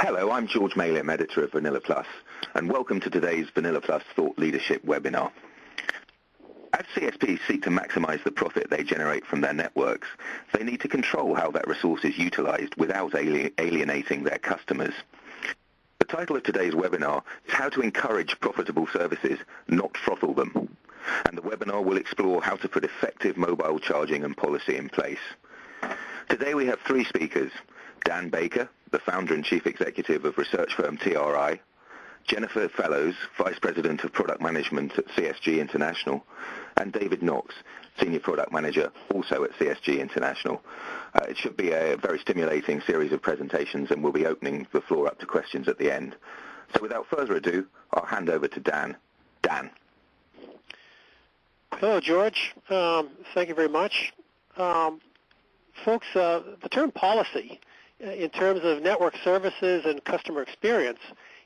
Hello, I'm George Malim, editor of Vanilla Plus, and welcome to today's Vanilla Plus Thought Leadership webinar. As CSPs seek to maximize the profit they generate from their networks, they need to control how that resource is utilized without alienating their customers. The title of today's webinar is How to Encourage Profitable Services, Not Throttle Them. And the webinar will explore how to put effective mobile charging and policy in place. Today we have three speakers: Dan Baker, the founder and chief executive of research firm TRI, Jennifer Fellows, vice president of product management at CSG International, and David Knox, senior product manager also at CSG International. It should be a very stimulating series of presentations, and we'll be opening the floor up to questions at the end. So without further ado, I'll hand over to Dan. Dan. Hello, George. Thank you very much. Folks, the term policy in terms of network services and customer experience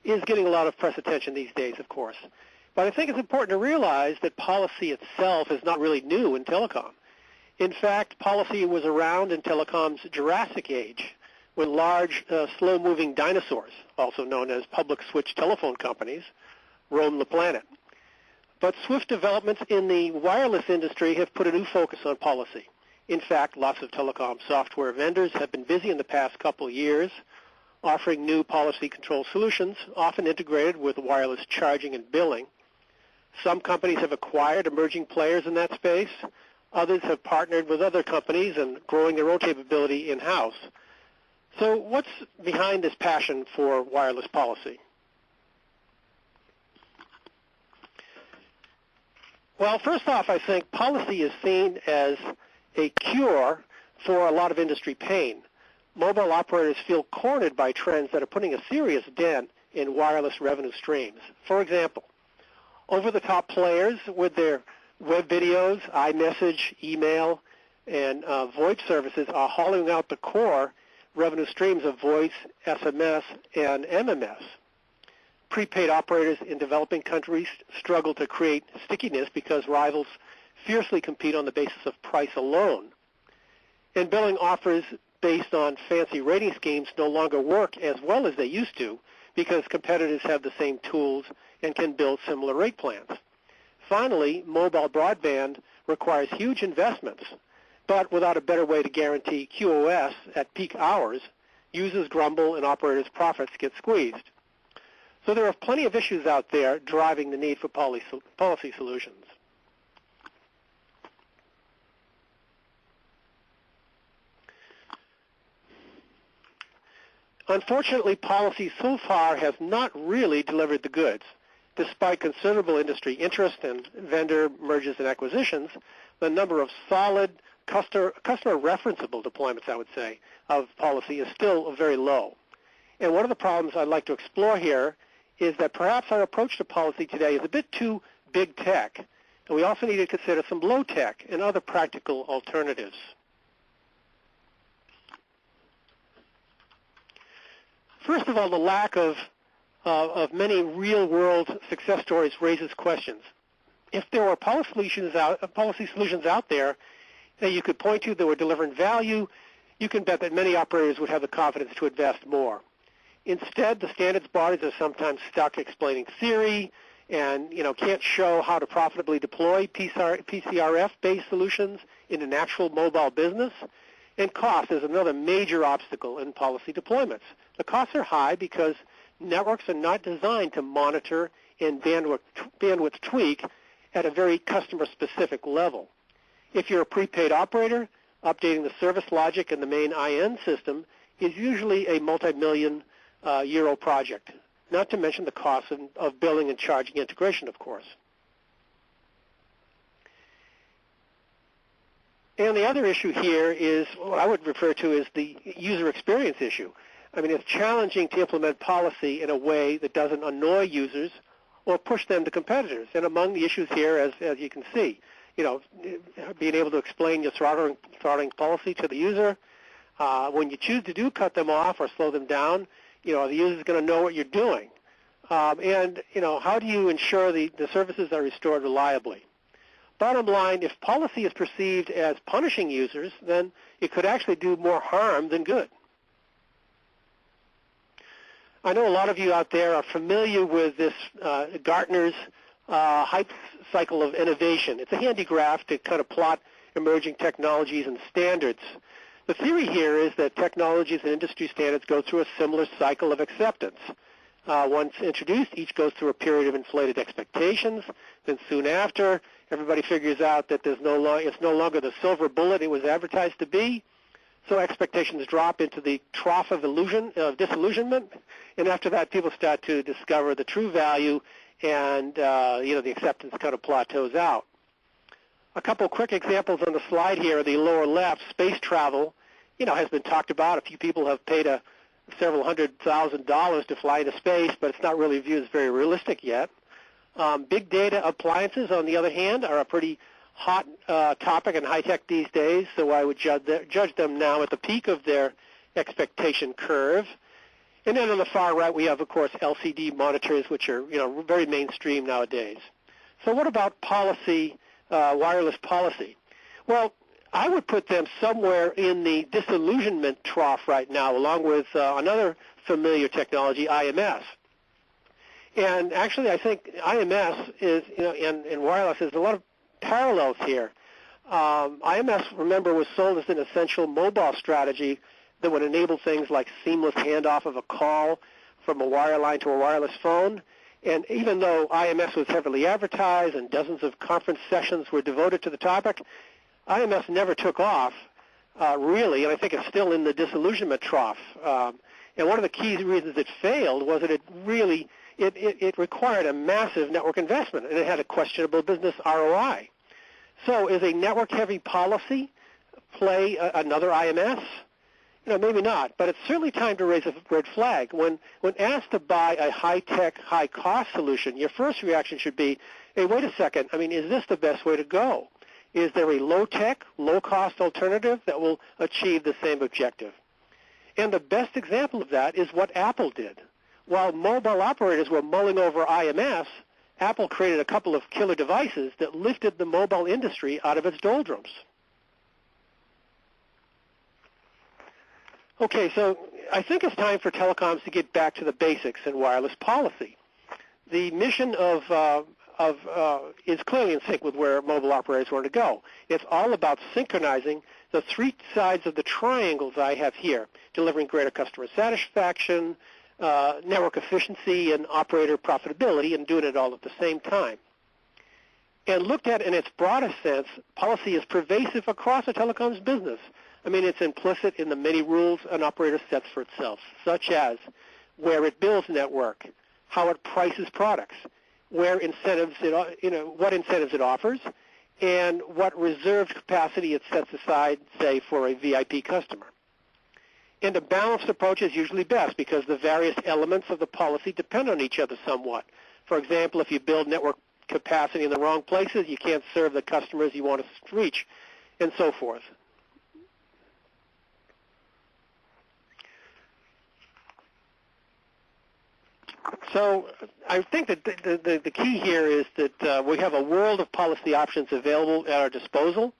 is getting a lot of press attention these days, of course. But I think it's important to realize that policy itself is not really new in telecom. In fact, policy was around in telecom's Jurassic Age, when large, slow-moving dinosaurs, also known as public switch telephone companies, roamed the planet. But swift developments in the wireless industry have put a new focus on policy. In fact, lots of telecom software vendors have been busy in the past couple of years offering new policy control solutions, often integrated with wireless charging and billing. Some companies have acquired emerging players in that space. Others have partnered with other companies and growing their own capability in-house. So what's behind this passion for wireless policy? Well, first off, I think policy is seen as a cure for a lot of industry pain. Mobile operators feel cornered by trends that are putting a serious dent in wireless revenue streams. For example, over-the-top players with their web videos, iMessage, email, and VoIP services are hollowing out the core revenue streams of voice, SMS, and MMS. Prepaid operators in developing countries struggle to create stickiness because rivals fiercely compete on the basis of price alone. And billing offers based on fancy rating schemes no longer work as well as they used to because competitors have the same tools and can build similar rate plans. Finally, mobile broadband requires huge investments, but without a better way to guarantee QoS at peak hours, users grumble and operators' profits get squeezed. So there are plenty of issues out there driving the need for policy solutions. Unfortunately, policy so far has not really delivered the goods. Despite considerable industry interest and vendor mergers and acquisitions, the number of solid customer referenceable deployments, I would say, of policy is still very low. And one of the problems I'd like to explore here is that perhaps our approach to policy today is a bit too big tech, and we also need to consider some low tech and other practical alternatives. First of all, the lack of many real-world success stories raises questions. If there were policy solutions out there that you could point to that were delivering value, you can bet that many operators would have the confidence to invest more. Instead, the standards bodies are sometimes stuck explaining theory and can't show how to profitably deploy PCRF-based solutions in an actual mobile business. And cost is another major obstacle in policy deployments. The costs are high because networks are not designed to monitor and bandwidth tweak at a very customer-specific level. If you're a prepaid operator, updating the service logic in the main IN system is usually a multi-million euro project, not to mention the cost of billing and charging integration, of course. And the other issue here is what I would refer to as the user experience issue. I mean, it's challenging to implement policy in a way that doesn't annoy users or push them to competitors. And among the issues here, as you can see, being able to explain your throttling policy to the user. When you choose to cut them off or slow them down, the user is going to know what you're doing. And how do you ensure the services are restored reliably? Bottom line, if policy is perceived as punishing users, then it could actually do more harm than good. I know a lot of you out there are familiar with this Gartner's hype cycle of innovation. It's a handy graph to kind of plot emerging technologies and standards. The theory here is that technologies and industry standards go through a similar cycle of acceptance. Once introduced, each goes through a period of inflated expectations. Then soon after, everybody figures out that it's no longer the silver bullet it was advertised to be. So expectations drop into the trough of disillusionment. And after that, people start to discover the true value, and the acceptance kind of plateaus out. A couple quick examples on the slide here. The lower left, space travel, has been talked about. A few people have paid several $100,000 to fly into space, but it's not really viewed as very realistic yet. Big data appliances, on the other hand, are a pretty hot topic and high-tech these days, so I would judge them now at the peak of their expectation curve. And then on the far right, we have, of course, LCD monitors, which are very mainstream nowadays. So what about policy, wireless policy? Well, I would put them somewhere in the disillusionment trough right now, along with another familiar technology, IMS. And actually, I think IMS is, in wireless, there's a lot of parallels here. IMS, remember, was sold as an essential mobile strategy that would enable things like seamless handoff of a call from a wireline to a wireless phone. And even though IMS was heavily advertised and dozens of conference sessions were devoted to the topic, IMS never took off, really, and I think it's still in the disillusionment trough. And one of the key reasons it failed was that it required a massive network investment, and it had a questionable business ROI. So is a network-heavy policy play another IMS? Maybe not, but it's certainly time to raise a red flag. When asked to buy a high-tech, high-cost solution, your first reaction should be, hey, wait a second, is this the best way to go? Is there a low-tech, low-cost alternative that will achieve the same objective? And the best example of that is what Apple did. While mobile operators were mulling over IMS, Apple created a couple of killer devices that lifted the mobile industry out of its doldrums. Okay, so I think it's time for telecoms to get back to the basics in wireless policy. The mission is clearly in sync with where mobile operators want to go. It's all about synchronizing the three sides of the triangles I have here, delivering greater customer satisfaction, network efficiency, and operator profitability, and doing it all at the same time. And looked at in its broadest sense, policy is pervasive across the telecoms business. It's implicit in the many rules an operator sets for itself, such as where it bills network, how it prices products, what incentives it offers, and what reserved capacity it sets aside, say, for a VIP customer. And a balanced approach is usually best because the various elements of the policy depend on each other somewhat. For example, if you build network capacity in the wrong places, you can't serve the customers you want to reach, and so forth. So I think that the key here is that we have a world of policy options available at our disposal,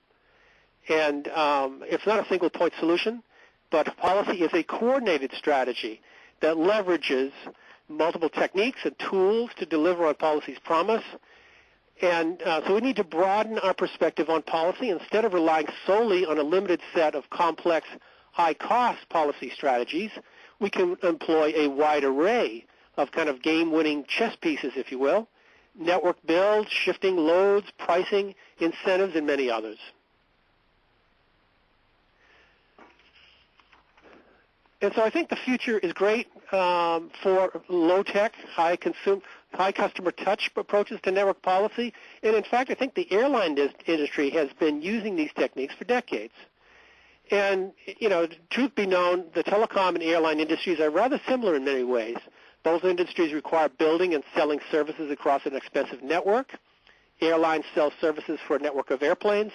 and it's not a single point solution, but policy is a coordinated strategy that leverages multiple techniques and tools to deliver on policy's promise. And so we need to broaden our perspective on policy. Instead of relying solely on a limited set of complex, high-cost policy strategies, we can employ a wide array of kind of game-winning chess pieces, if you will, network builds, shifting loads, pricing, incentives, and many others. And so I think the future is great for low-tech, high customer touch approaches to network policy. And in fact, I think the airline industry has been using these techniques for decades. And, truth be known, the telecom and airline industries are rather similar in many ways. Both industries require building and selling services across an expensive network. Airlines sell services for a network of airplanes.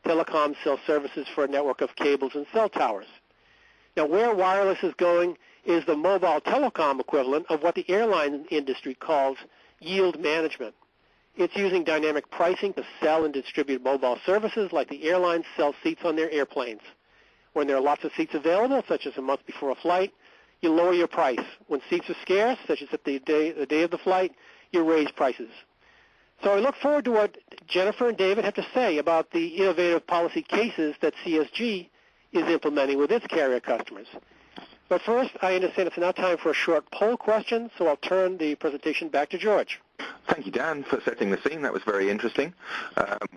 Telecoms sell services for a network of cables and cell towers. Now, where wireless is going is the mobile telecom equivalent of what the airline industry calls yield management. It's using dynamic pricing to sell and distribute mobile services like the airlines sell seats on their airplanes. When there are lots of seats available, such as a month before a flight, you lower your price. When seats are scarce, such as at the day of the flight, you raise prices. So I look forward to what Jennifer and David have to say about the innovative policy cases that CSG is implementing with its carrier customers. But first, I understand it's now time for a short poll question, so I'll turn the presentation back to George. Thank you, Dan, for setting the scene. That was very interesting.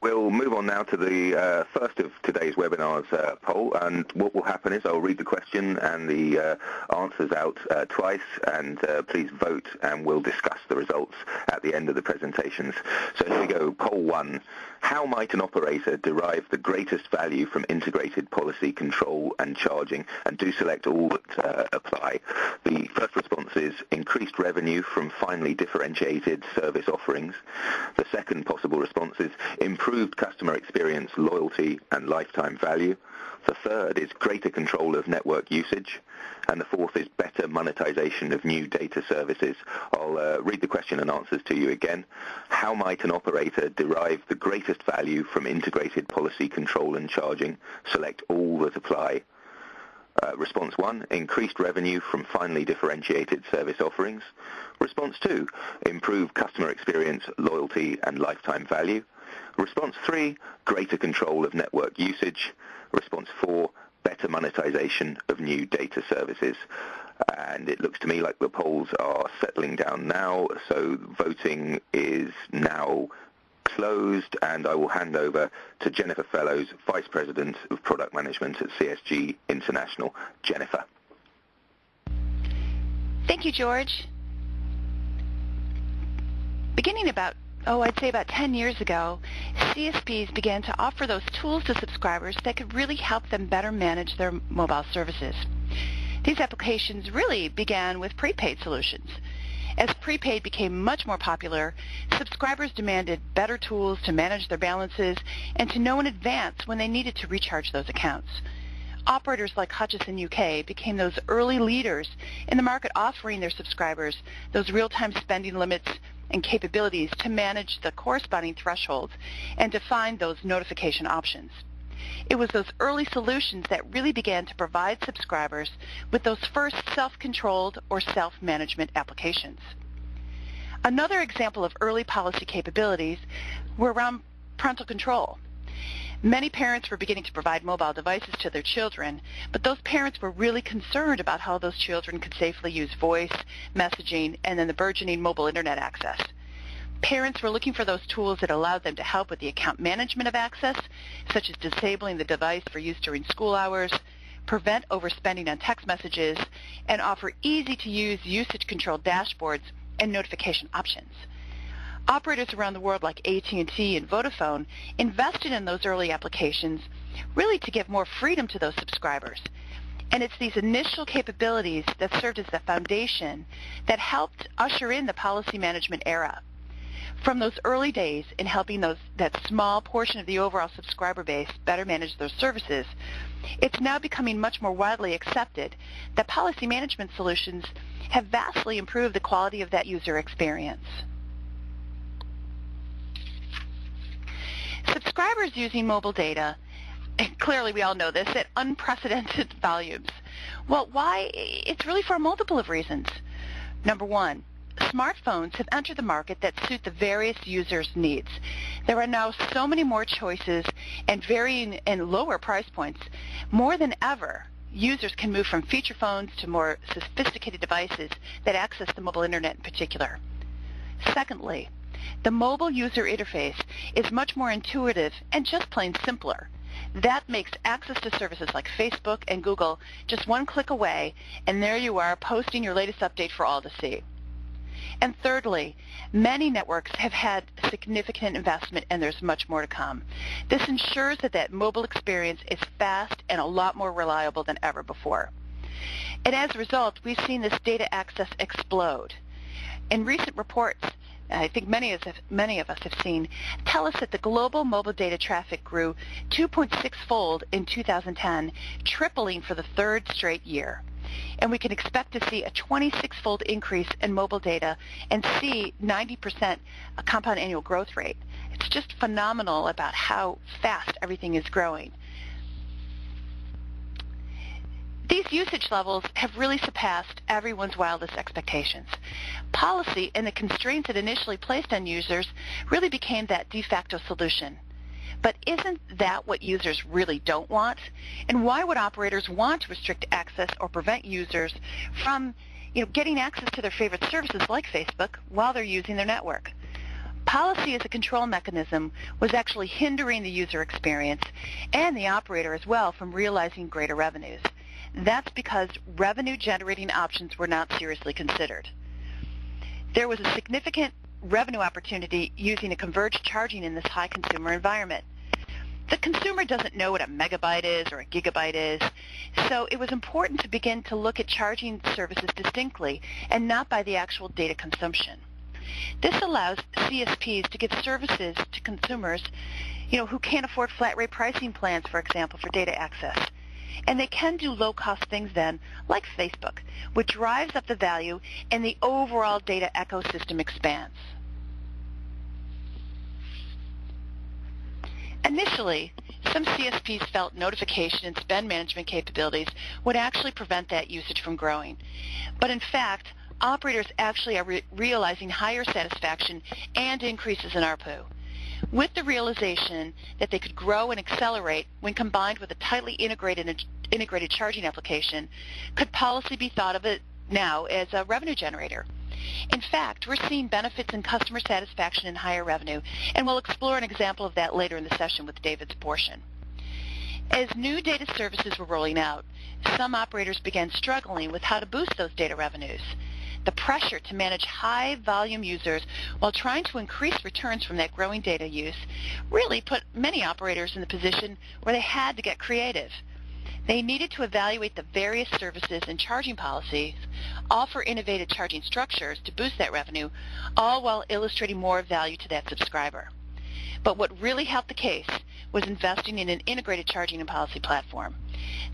We'll move on now to the first of today's webinar's poll, and what will happen is I'll read the question and the answers out twice, and please vote, and we'll discuss the results at the end of the presentations. So here we go. Poll 1. How might an operator derive the greatest value from integrated policy control and charging? And do select all that apply. The first response is increased revenue from finely differentiated service offerings. The second possible response is improved customer experience, loyalty, and lifetime value. The third is greater control of network usage. And the fourth is better monetization of new data services. I'll read the question and answers to you again. How might an operator derive the greatest value from integrated policy control and charging? Select all that apply. Response 1, increased revenue from finely differentiated service offerings. Response 2, improved customer experience, loyalty, and lifetime value. Response 3, greater control of network usage. Response 4, better monetization of new data services. And it looks to me like the polls are settling down now, so voting is now closed, and I will hand over to Jennifer Fellows, Vice President of Product Management at CSG International. Jennifer. Thank you, George. Beginning I'd say about 10 years ago, CSPs began to offer those tools to subscribers that could really help them better manage their mobile services. These applications really began with prepaid solutions. As prepaid became much more popular, subscribers demanded better tools to manage their balances and to know in advance when they needed to recharge those accounts. Operators like Hutchison UK became those early leaders in the market, offering their subscribers those real-time spending limits and capabilities to manage the corresponding thresholds and define those notification options. It was those early solutions that really began to provide subscribers with those first self-controlled or self-management applications. Another example of early policy capabilities were around parental control. Many parents were beginning to provide mobile devices to their children, but those parents were really concerned about how those children could safely use voice, messaging, and then the burgeoning mobile internet access. Parents were looking for those tools that allowed them to help with the account management of access, such as disabling the device for use during school hours, prevent overspending on text messages, and offer easy-to-use usage control dashboards and notification options. Operators around the world like AT&T and Vodafone invested in those early applications really to give more freedom to those subscribers. And it's these initial capabilities that served as the foundation that helped usher in the policy management era. From those early days in helping that small portion of the overall subscriber base better manage their services, it's now becoming much more widely accepted that policy management solutions have vastly improved the quality of that user experience. Subscribers using mobile data, and clearly we all know this, at unprecedented volumes. Well, why? It's really for a multiple of reasons. Number one, smartphones have entered the market that suit the various users' needs. There are now so many more choices and varying and lower price points. More than ever, users can move from feature phones to more sophisticated devices that access the mobile internet in particular. Secondly, the mobile user interface is much more intuitive and just plain simpler. That makes access to services like Facebook and Google just one click away, and there you are posting your latest update for all to see. And thirdly, many networks have had significant investment, and there's much more to come. This ensures that mobile experience is fast and a lot more reliable than ever before. And as a result, we've seen this data access explode. In recent reports, I think many of us have seen, tell us that the global mobile data traffic grew 2.6-fold in 2010, tripling for the third straight year. And we can expect to see a 26-fold increase in mobile data and see 90% compound annual growth rate. It's just phenomenal about how fast everything is growing. These usage levels have really surpassed everyone's wildest expectations. Policy and the constraints it initially placed on users really became that de facto solution. But isn't that what users really don't want? And why would operators want to restrict access or prevent users from getting access to their favorite services like Facebook while they're using their network? Policy as a control mechanism was actually hindering the user experience and the operator as well from realizing greater revenues. That's because revenue-generating options were not seriously considered. There was a significant revenue opportunity using a converged charging in this high consumer environment. The consumer doesn't know what a megabyte is or a gigabyte is, so it was important to begin to look at charging services distinctly and not by the actual data consumption. This allows CSPs to give services to consumers who can't afford flat rate pricing plans, for example, for data access. And they can do low-cost things then, like Facebook, which drives up the value and the overall data ecosystem expands. Initially, some CSPs felt notification and spend management capabilities would actually prevent that usage from growing. But in fact, operators actually are realizing higher satisfaction and increases in ARPU. With the realization that they could grow and accelerate when combined with a tightly integrated charging application, could policy be thought of it now as a revenue generator? In fact, we're seeing benefits in customer satisfaction and higher revenue, and we'll explore an example of that later in the session with David's portion. As new data services were rolling out, some operators began struggling with how to boost those data revenues. The pressure to manage high-volume users while trying to increase returns from that growing data use really put many operators in the position where they had to get creative. They needed to evaluate the various services and charging policies, offer innovative charging structures to boost that revenue, all while illustrating more value to that subscriber. But what really helped the case was investing in an integrated charging and policy platform.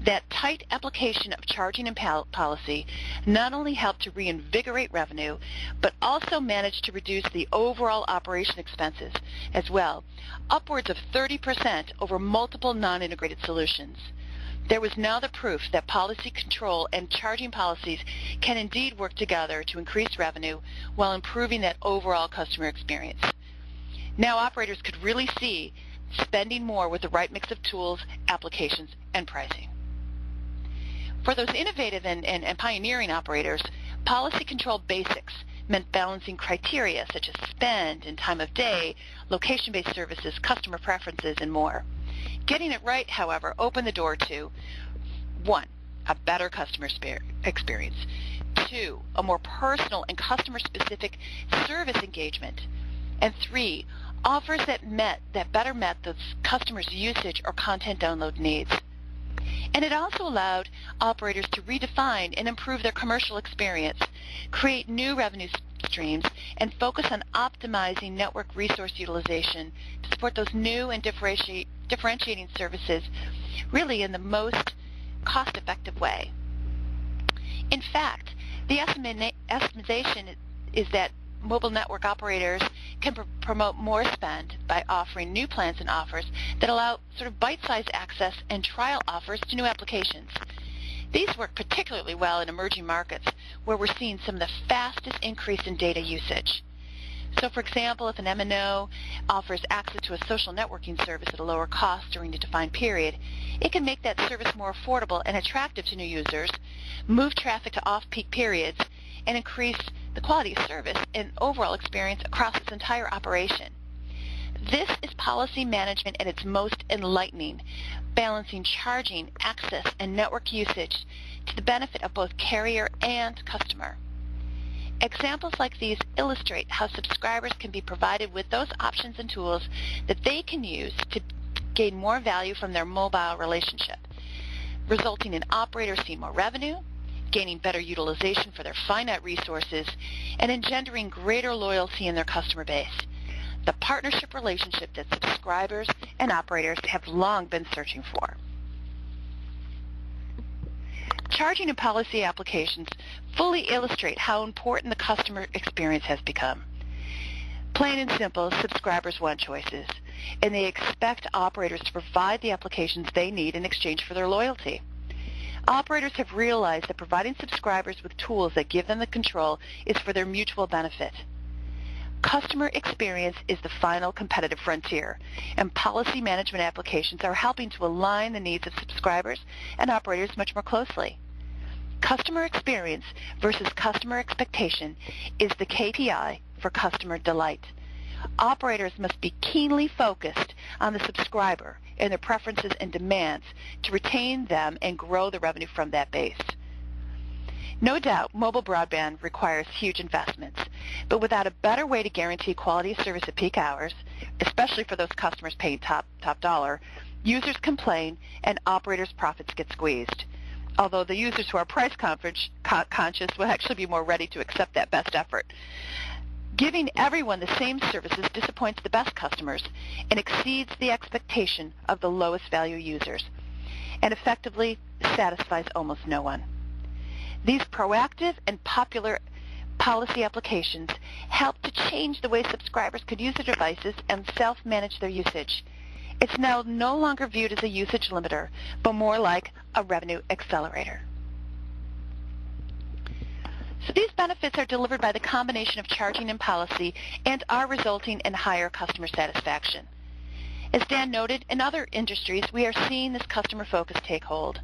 That tight application of charging and policy not only helped to reinvigorate revenue, but also managed to reduce the overall operation expenses as well, upwards of 30% over multiple non-integrated solutions. There was now the proof that policy control and charging policies can indeed work together to increase revenue while improving that overall customer experience. Now operators could really see spending more with the right mix of tools, applications, and pricing. For those innovative and pioneering operators, policy control basics meant balancing criteria such as spend and time of day, location-based services, customer preferences, and more. Getting it right, however, opened the door to 1. A better customer experience, 2. A more personal and customer-specific service engagement, and 3. Offers that better met the customer's usage or content download needs. And it also allowed operators to redefine and improve their commercial experience, create new revenue streams, and focus on optimizing network resource utilization to support those new and differentiating services really in the most cost-effective way. In fact, the estimation is that mobile network operators can promote more spend by offering new plans and offers that allow sort of bite-sized access and trial offers to new applications. These work particularly well in emerging markets where we're seeing some of the fastest increase in data usage. So for example, if an MNO offers access to a social networking service at a lower cost during a defined period, it can make that service more affordable and attractive to new users, move traffic to off-peak periods, and increase the quality of service and overall experience across its entire operation. This is policy management at its most enlightening, balancing charging, access, and network usage to the benefit of both carrier and customer. Examples like these illustrate how subscribers can be provided with those options and tools that they can use to gain more value from their mobile relationship, resulting in operators seeing more revenue, gaining better utilization for their finite resources, and engendering greater loyalty in their customer base. The partnership relationship that subscribers and operators have long been searching for. Charging and policy applications fully illustrate how important the customer experience has become. Plain and simple, subscribers want choices, and they expect operators to provide the applications they need in exchange for their loyalty. Operators have realized that providing subscribers with tools that give them the control is for their mutual benefit. Customer experience is the final competitive frontier, and policy management applications are helping to align the needs of subscribers and operators much more closely. Customer experience versus customer expectation is the KPI for customer delight. Operators must be keenly focused on the subscriber and their preferences and demands to retain them and grow the revenue from that base. No doubt, mobile broadband requires huge investments, but without a better way to guarantee quality of service at peak hours, especially for those customers paying top dollar, users complain and operators' profits get squeezed. Although the users who are price conscious will actually be more ready to accept that best effort. Giving everyone the same services disappoints the best customers and exceeds the expectation of the lowest value users, and effectively satisfies almost no one. These proactive and popular policy applications help to change the way subscribers could use their devices and self-manage their usage. It's now no longer viewed as a usage limiter, but more like a revenue accelerator. So these benefits are delivered by the combination of charging and policy and are resulting in higher customer satisfaction. As Dan noted, in other industries, we are seeing this customer focus take hold.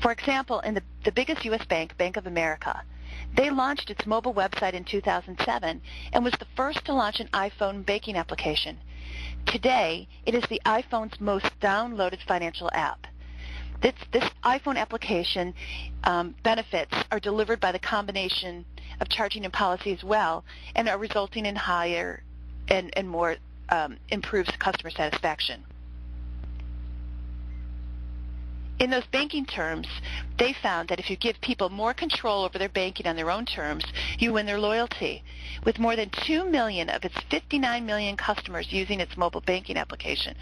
For example, in the biggest U.S. bank, Bank of America, they launched its mobile website in 2007 and was the first to launch an iPhone banking application. Today, it is the iPhone's most downloaded financial app. This iPhone application benefits are delivered by the combination of charging and policy as well, and are resulting in higher and more improved customer satisfaction. In those banking terms, they found that if you give people more control over their banking on their own terms, you win their loyalty. With more than 2 million of its 59 million customers using its mobile banking application,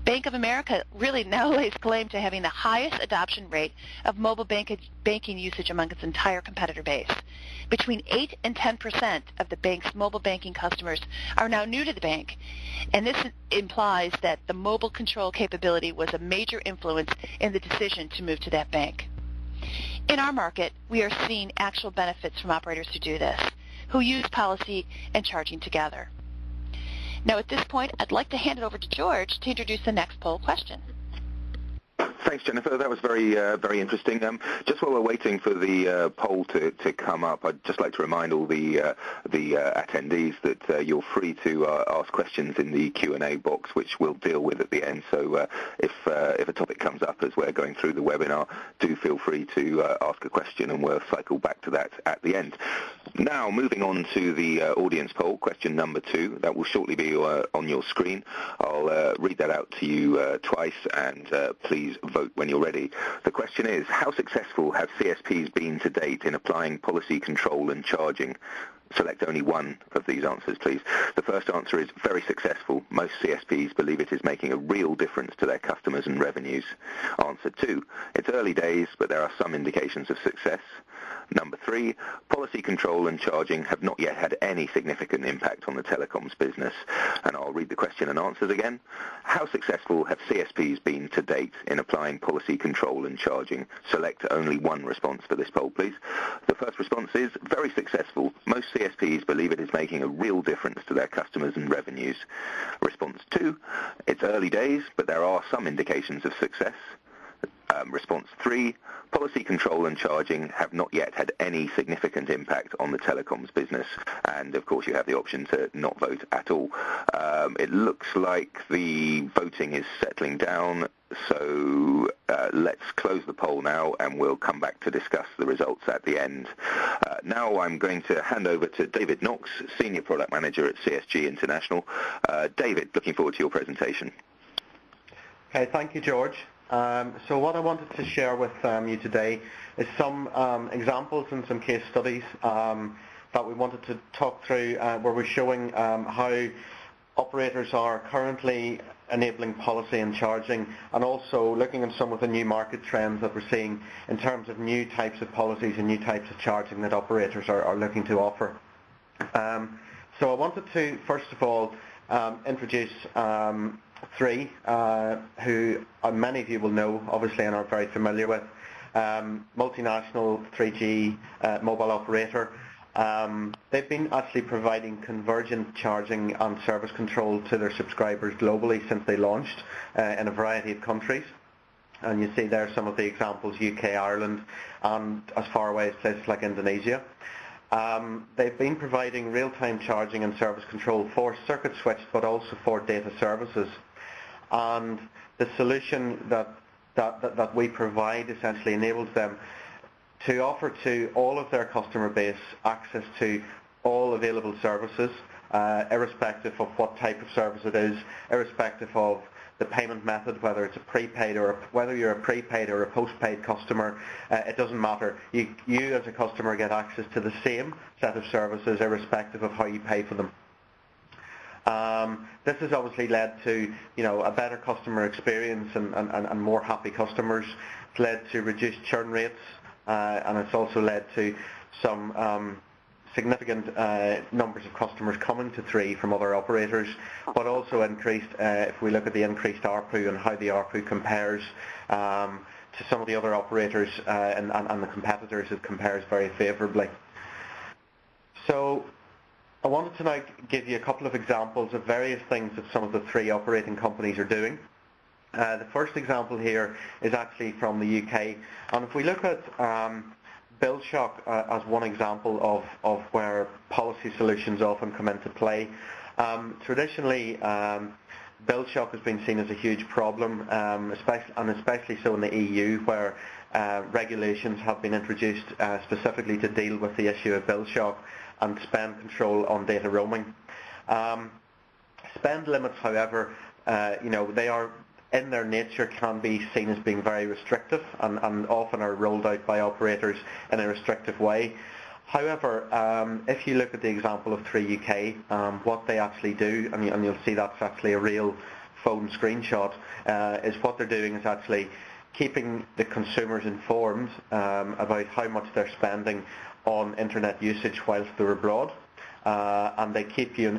Bank of America really now lays claim to having the highest adoption rate of mobile banking usage among its entire competitor base. Between 8 and 10% of the bank's mobile banking customers are now new to the bank, and this implies that the mobile control capability was a major influence in the decision to move to that bank. In our market, we are seeing actual benefits from operators who do this, who use policy and charging together. Now at this point, I'd like to hand it over to George to introduce the next poll question. Thanks, Jennifer. That was very interesting. Just while we're waiting for the poll to come up, I'd just like to remind all the attendees that you're free to ask questions in the Q&A box, which we'll deal with at the end. So if a topic comes up as we're going through the webinar, do feel free to ask a question, and we'll cycle back to that at the end. Now, moving on to the audience poll, question number 2. That will shortly be on your screen. I'll read that out to you twice, and please vote when you're ready. The question is, how successful have CSPs been to date in applying policy control and charging? Select only one of these answers, please. The first answer is very successful. Most CSPs believe it is making a real difference to their customers and revenues. Answer 2, it's early days, but there are some indications of success. Number 3, policy control and charging have not yet had any significant impact on the telecoms business. And I'll read the question and answers again. How successful have CSPs been to date in applying policy control and charging? Select only one response for this poll, please. The first response is very successful. Most CSPs believe it is making a real difference to their customers and revenues. Response 2, it's early days, but there are some indications of success. Response 3, policy control and charging have not yet had any significant impact on the telecoms business. And of course you have the option to not vote at all. It looks like the voting is settling down, so let's close the poll now, and we'll come back to discuss the results at the end. Now I'm going to hand over to David Knox, Senior Product Manager at CSG International. David, looking forward to your presentation. Okay, thank you, George. So what I wanted to share with you today is some examples and some case studies that we wanted to talk through where we're showing how operators are currently enabling policy and charging, and also looking at some of the new market trends that we're seeing in terms of new types of policies and new types of charging that operators are looking to offer. So I wanted to, first of all, introduce three who many of you will know, obviously, and are very familiar with. multinational 3G mobile operator. They've been actually providing convergent charging and service control to their subscribers globally since they launched in a variety of countries. And you see there some of the examples: UK, Ireland, and as far away as places like Indonesia. They've been providing real-time charging and service control for circuit switched, but also for data services. And the solution that we provide essentially enables them to offer to all of their customer base access to all available services, irrespective of what type of service it is, irrespective of the payment method, whether it's a prepaid or whether you're a prepaid or a postpaid customer. It doesn't matter. You as a customer get access to the same set of services irrespective of how you pay for them. This has obviously led to a better customer experience and more happy customers. It's led to reduced churn rates, and it's also led to some significant numbers of customers coming to 3 from other operators, but also increased, if we look at the increased ARPU and how the ARPU compares to some of the other operators and the competitors, it compares very favourably. So I wanted to now give you a couple of examples of various things that some of the 3 operating companies are doing. The first example here is actually from the UK, and if we look at bill shock as one example of where policy solutions often come into play. Traditionally, bill shock has been seen as a huge problem, especially so in the EU, where regulations have been introduced specifically to deal with the issue of bill shock and spend control on data roaming. Spend limits, however, they are, in their nature, can be seen as being very restrictive and often are rolled out by operators in a restrictive way. However, if you look at the example of 3 UK, what they actually do, and you'll see that's actually a real phone screenshot, is what they're doing is actually keeping the consumers informed about how much they're spending on internet usage whilst they're abroad. And they keep you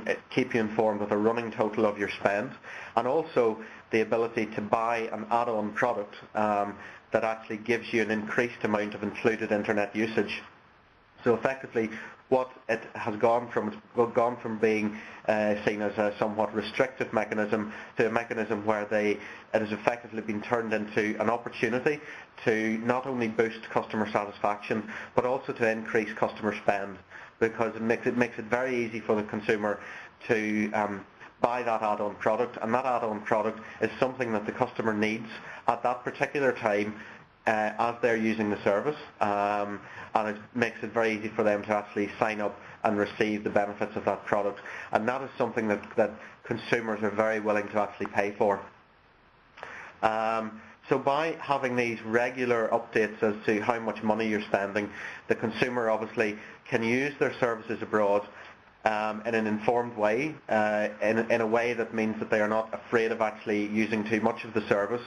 informed of a running total of your spend, and also the ability to buy an add-on product that actually gives you an increased amount of included internet usage. So effectively, what it has gone from being seen as a somewhat restrictive mechanism to a mechanism where it has effectively been turned into an opportunity to not only boost customer satisfaction but also to increase customer spend, because it makes it very easy for the consumer to buy that add-on product, and that add-on product is something that the customer needs at that particular time as they're using the service, and it makes it very easy for them to actually sign up and receive the benefits of that product, and that is something that consumers are very willing to actually pay for. So by having these regular updates as to how much money you're spending, the consumer obviously can use their services abroad in an informed way, in a way that means that they are not afraid of actually using too much of the service,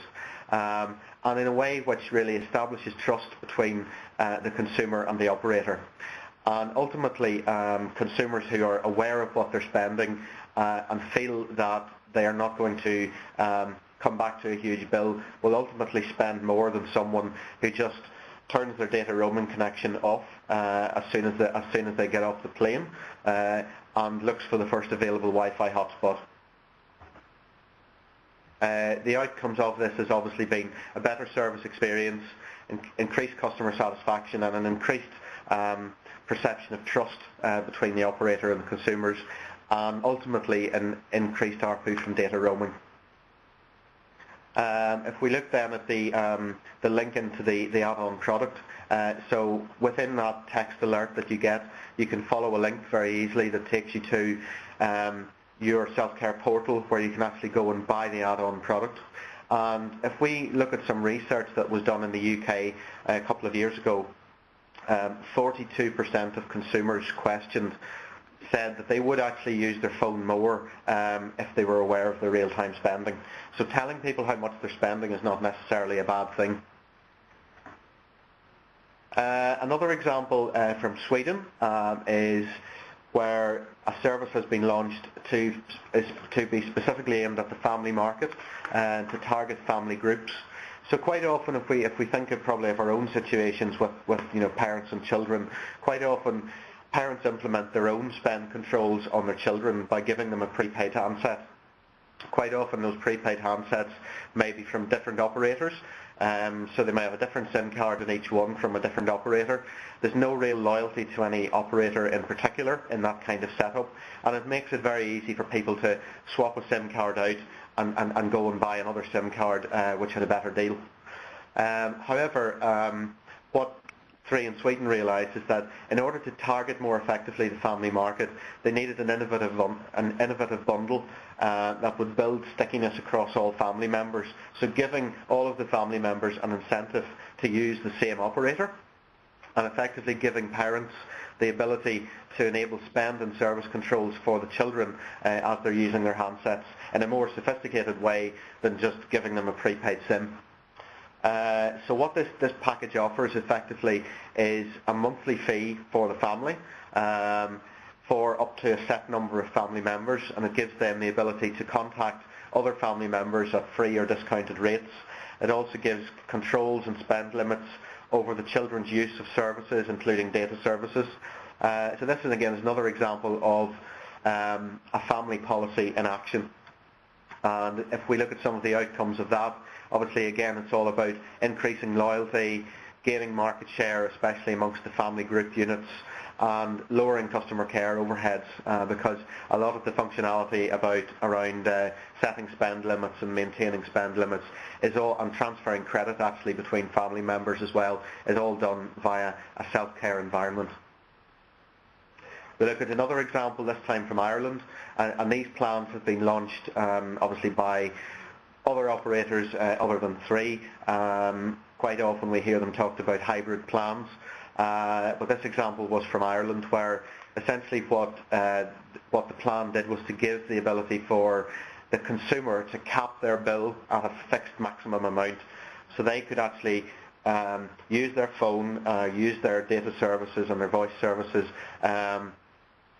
and in a way which really establishes trust between the consumer and the operator. And ultimately, consumers who are aware of what they're spending and feel that they are not going to come back to a huge bill will ultimately spend more than someone who just turns their data roaming connection off as soon as they get off the plane and looks for the first available Wi-Fi hotspot. The outcomes of this has obviously been a better service experience, increased customer satisfaction, and an increased perception of trust between the operator and the consumers, and ultimately an increased ARPU from data roaming. If we look then at the link into the add-on product, so within that text alert that you get, you can follow a link very easily that takes you to your self-care portal where you can actually go and buy the add-on product. And if we look at some research that was done in the UK a couple of years ago, 42% of consumers questioned said that they would actually use their phone more if they were aware of their real-time spending. So telling people how much they're spending is not necessarily a bad thing. Another example from Sweden is where a service has been launched to be specifically aimed at the family market and to target family groups. So quite often, if we think of probably of our own situations with parents and children, quite often parents implement their own spend controls on their children by giving them a prepaid handset. Quite often those prepaid handsets may be from different operators, so they may have a different SIM card in each one from a different operator. There's no real loyalty to any operator in particular in that kind of setup, and it makes it very easy for people to swap a SIM card out and go and buy another SIM card which had a better deal. However, what 3 in Sweden realised is that in order to target more effectively the family market, they needed an innovative bundle that would build stickiness across all family members. So giving all of the family members an incentive to use the same operator, and effectively giving parents the ability to enable spend and service controls for the children as they're using their handsets in a more sophisticated way than just giving them a prepaid SIM. So what this package offers effectively is a monthly fee for the family for up to a set number of family members, and it gives them the ability to contact other family members at free or discounted rates. It also gives controls and spend limits over the children's use of services, including data services. So this is again another example of a family policy in action. And if we look at some of the outcomes of that, obviously again it's all about increasing loyalty, gaining market share, especially amongst the family group units, and lowering customer care overheads because a lot of the functionality around setting spend limits and maintaining spend limits is all, and transferring credit actually between family members as well, is all done via a self-care environment. We look at another example, this time from Ireland, and these plans have been launched obviously by other operators other than 3. Quite often we hear them talked about hybrid plans, but this example was from Ireland, where essentially what the plan did was to give the ability for the consumer to cap their bill at a fixed maximum amount, so they could actually use their phone, use their data services and their voice services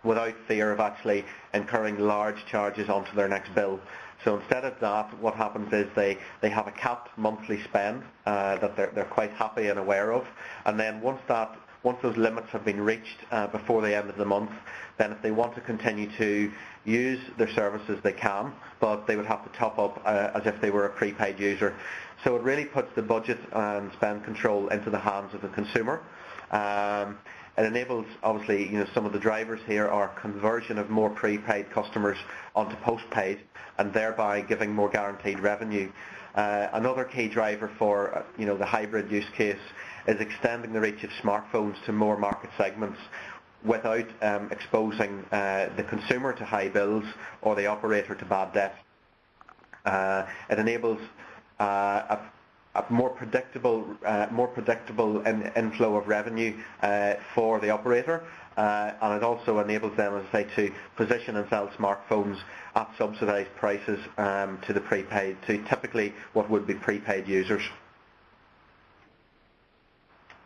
without fear of actually incurring large charges onto their next bill. So instead of that, what happens is they have a capped monthly spend that they're quite happy and aware of, and then once those limits have been reached before the end of the month, then if they want to continue to use their services, they can, but they would have to top up as if they were a prepaid user. So it really puts the budget and spend control into the hands of the consumer. It enables, obviously, some of the drivers here are conversion of more prepaid customers onto postpaid, and thereby giving more guaranteed revenue. Another key driver for the hybrid use case is extending the reach of smartphones to more market segments without exposing the consumer to high bills or the operator to bad debt. It enables a more predictable inflow of revenue for the operator, and it also enables them, as I say, to position and sell smartphones at subsidised prices to typically what would be prepaid users.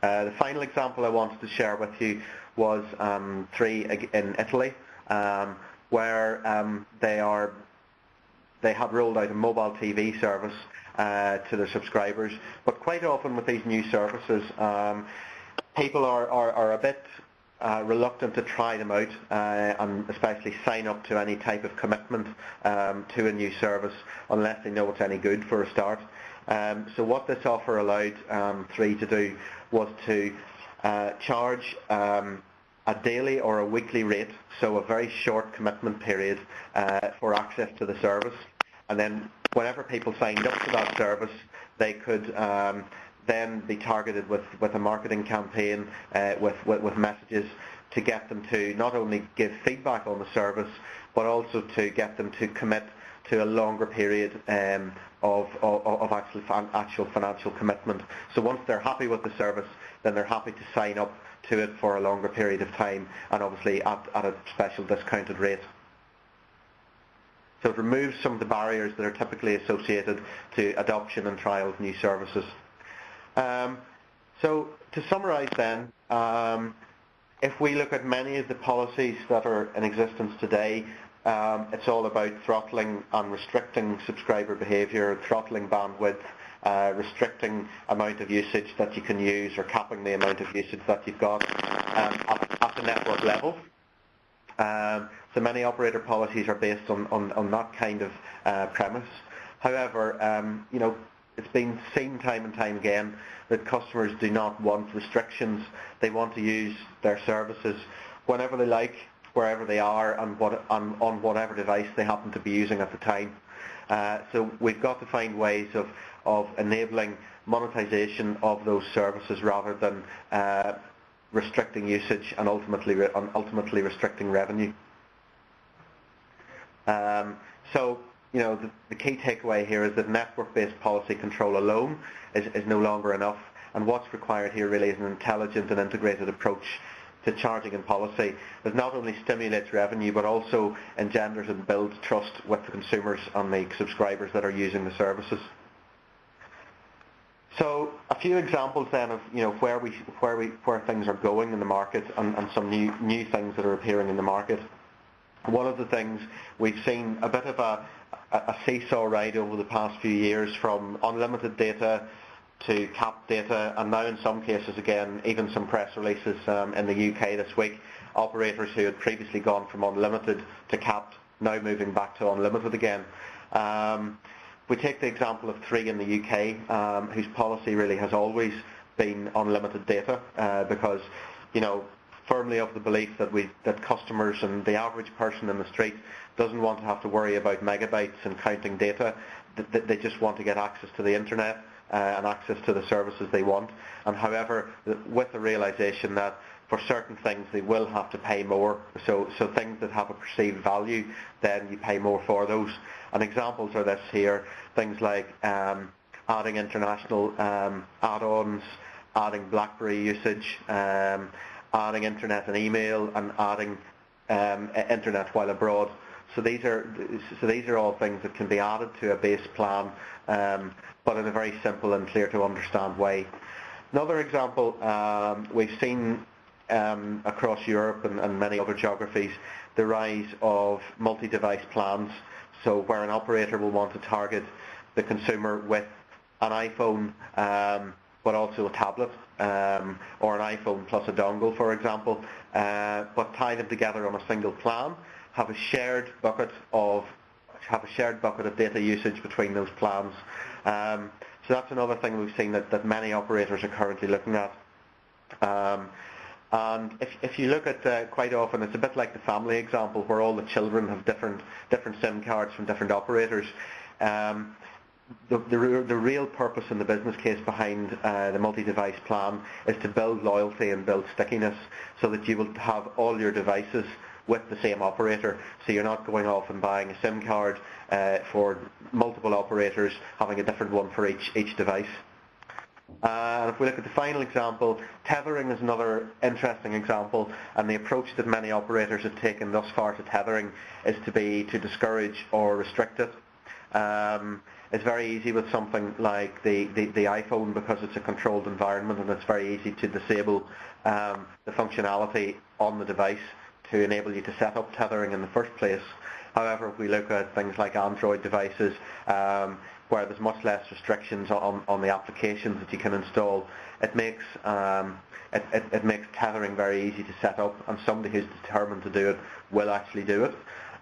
The final example I wanted to share with you was 3 in Italy, where they had rolled out a mobile TV service to their subscribers, but quite often with these new services, people are a bit reluctant to try them out and especially sign up to any type of commitment to a new service unless they know it's any good for a start. So what this offer allowed 3 to do was to charge a daily or a weekly rate, so a very short commitment period for access to the service, and then whenever people signed up to that service, they could then be targeted with a marketing campaign with messages to get them to not only give feedback on the service, but also to get them to commit to a longer period of actual financial commitment. So once they're happy with the service, then they're happy to sign up to it for a longer period of time, and obviously at a special discounted rate. So it removes some of the barriers that are typically associated to adoption and trial of new services. So to summarise then, if we look at many of the policies that are in existence today, it's all about throttling and restricting subscriber behaviour, throttling bandwidth, restricting amount of usage that you can use or capping the amount of usage that you've got at the network level. So many operator policies are based on that kind of premise. However, it's been seen time and time again that customers do not want restrictions. They want to use their services whenever they like, wherever they are, and on whatever device they happen to be using at the time. So we've got to find ways of enabling monetization of those services rather than restricting usage and ultimately restricting revenue. The key takeaway here is that network-based policy control alone is no longer enough, and what's required here really is an intelligent and integrated approach to charging and policy that not only stimulates revenue but also engenders and builds trust with the consumers and the subscribers that are using the services. So a few examples then of where things are going in the market and some new things that are appearing in the market. One of the things we've seen a bit of a seesaw ride over the past few years, from unlimited data to capped data, and now in some cases again even some press releases in the UK this week, operators who had previously gone from unlimited to capped now moving back to unlimited again. We take the example of Three in the UK, whose policy really has always been unlimited data, because firmly of the belief that customers and the average person in the street doesn't want to have to worry about megabytes and counting data. They just want to get access to the internet and access to the services they want. And however, with the realization that for certain things they will have to pay more, so things that have a perceived value, then you pay more for those. And examples are this here, things like adding international add-ons, adding BlackBerry usage, adding internet and email, and adding internet while abroad. So these are all things that can be added to a base plan, but in a very simple and clear to understand way. Another example we've seen across Europe and many other geographies, the rise of multi-device plans. So where an operator will want to target the consumer with an iPhone, but also a tablet, or an iPhone plus a dongle, for example, but tie them together on a single plan, have a shared bucket of data usage between those plans. So that's another thing we've seen that many operators are currently looking at. And if you look at quite often, it's a bit like the family example where all the children have different SIM cards from different operators. The real purpose and the business case behind the multi-device plan is to build loyalty and build stickiness, so that you will have all your devices with the same operator. So you're not going off and buying a SIM card for multiple operators, having a different one for each device. And if we look at the final example, tethering is another interesting example, and the approach that many operators have taken thus far to tethering is to discourage or restrict it. It's very easy with something like the iPhone, because it's a controlled environment, and it's very easy to disable the functionality on the device to enable you to set up tethering in the first place. However, if we look at things like Android devices, where there's much less restrictions on the applications that you can install, it makes tethering very easy to set up, and somebody who's determined to do it will actually do it.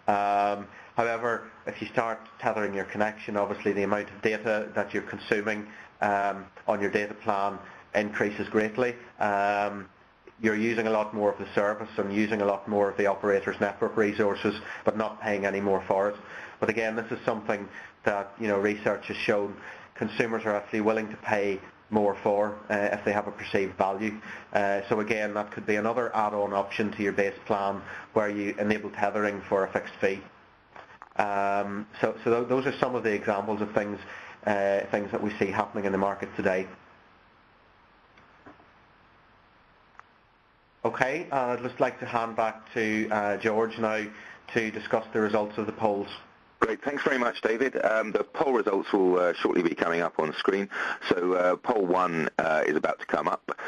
However, if you start tethering your connection, obviously the amount of data that you're consuming on your data plan increases greatly. You're using a lot more of the service and using a lot more of the operator's network resources, but not paying any more for it. But again, this is something that research has shown consumers are actually willing to pay more for if they have a perceived value. So again, that could be another add-on option to your base plan where you enable tethering for a fixed fee. So those are some of the examples of things that we see happening in the market today. Okay, I'd just like to hand back to George now to discuss the results of the polls. Great, thanks very much, David. The poll results will shortly be coming up on screen. So poll 1 is about to come up.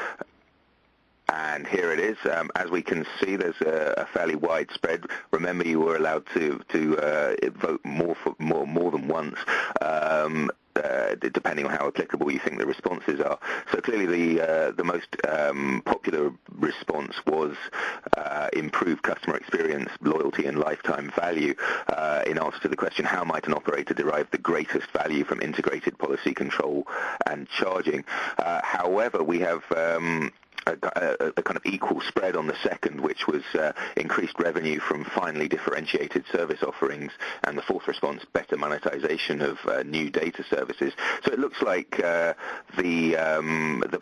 And here it is. As we can see, there's a fairly wide spread. Remember, you were allowed to vote more than once. depending on how applicable you think the responses are. So clearly the most popular response was improved customer experience, loyalty, and lifetime value in answer to the question, how might an operator derive the greatest value from integrated policy control and charging? However, we have a kind of equal spread on the second, which was increased revenue from finely differentiated service offerings, and the fourth response, better monetization of new data services. So it looks like the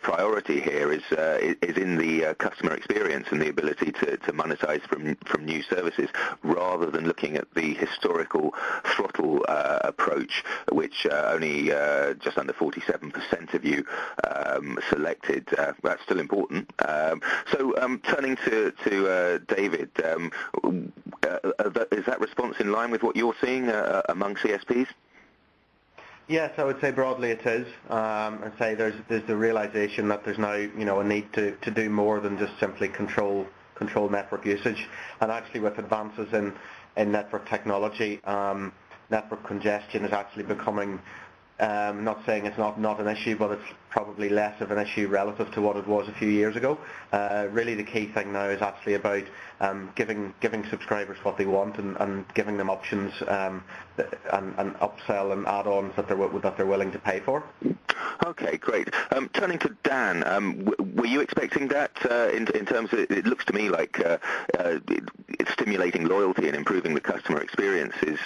priority here is in the customer experience and the ability to monetize from new services, rather than looking at the historical throttle approach, which only just under 47% of you selected. That's still important. So turning to David, is that response in line with what you're seeing among CSPs? Yes, I would say broadly it is. I'd say there's the realization that there's now a need to do more than just simply control network usage, and actually with advances in network technology, network congestion is actually becoming, not saying it's not an issue, but it's probably less of an issue relative to what it was a few years ago. Really the key thing now is actually about giving subscribers what they want and giving them options and upsell and add-ons that they're willing to pay for. Okay, great. Turning to Dan, were you expecting that in terms of, it looks to me like it's stimulating loyalty and improving the customer experience is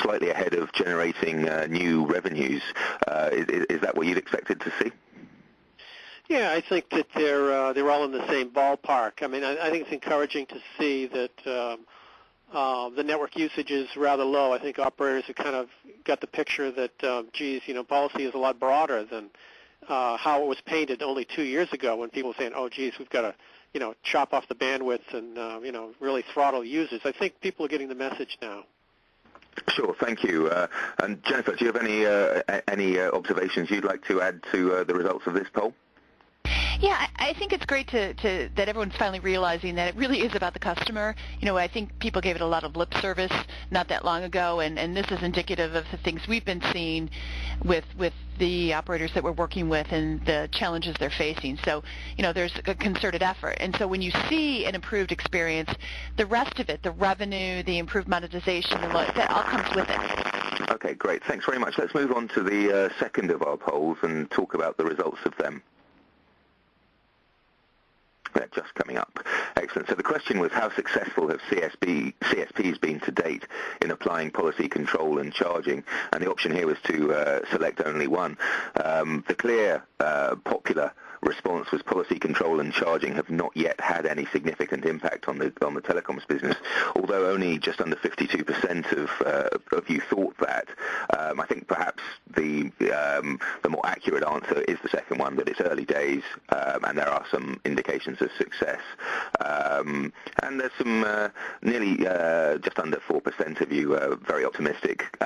slightly ahead of generating new revenues. Is that what you'd expected to see? Yeah, I think that they're all in the same ballpark. I mean, I think it's encouraging to see that the network usage is rather low. I think operators have kind of got the picture that, policy is a lot broader than how it was painted only 2 years ago, when people were saying, oh, geez, we've got to, chop off the bandwidth and, really throttle users. I think people are getting the message now. Sure, thank you. And Jennifer, do you have any observations you'd like to add to the results of this poll? Yeah, I think it's great that everyone's finally realizing that it really is about the customer. I think people gave it a lot of lip service not that long ago, and this is indicative of the things we've been seeing with the operators that we're working with and the challenges they're facing. So, there's a concerted effort. And so when you see an improved experience, the rest of it, the revenue, the improved monetization, that all comes with it. Okay, great. Thanks very much. Let's move on to the second of our polls and talk about the results of them. They're just coming up. Excellent. So the question was, how successful have CSPs been to date in applying policy control and charging? And the option here was to select only one. The clear popular response was policy control and charging have not yet had any significant impact on the telecoms business, although only just under 52% of you thought that. I think perhaps the more accurate answer is the second one, that it's early days and there are some indications of success. And there's some nearly just under 4% of you very optimistic,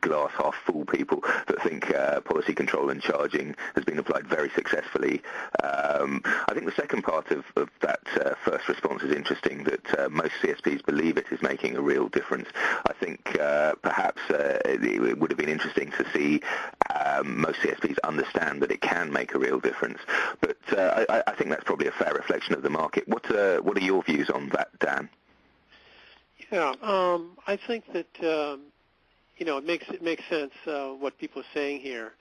glass half full people that think policy control and charging has been applied very successfully. I think the second part of that first response is interesting, that most CSPs believe it is making a real difference. I think perhaps it would have been interesting to see most CSPs understand that it can make a real difference. But I think that's probably a fair reflection of the market. What are your views on that, Dan? Yeah, I think that it makes sense what people are saying here.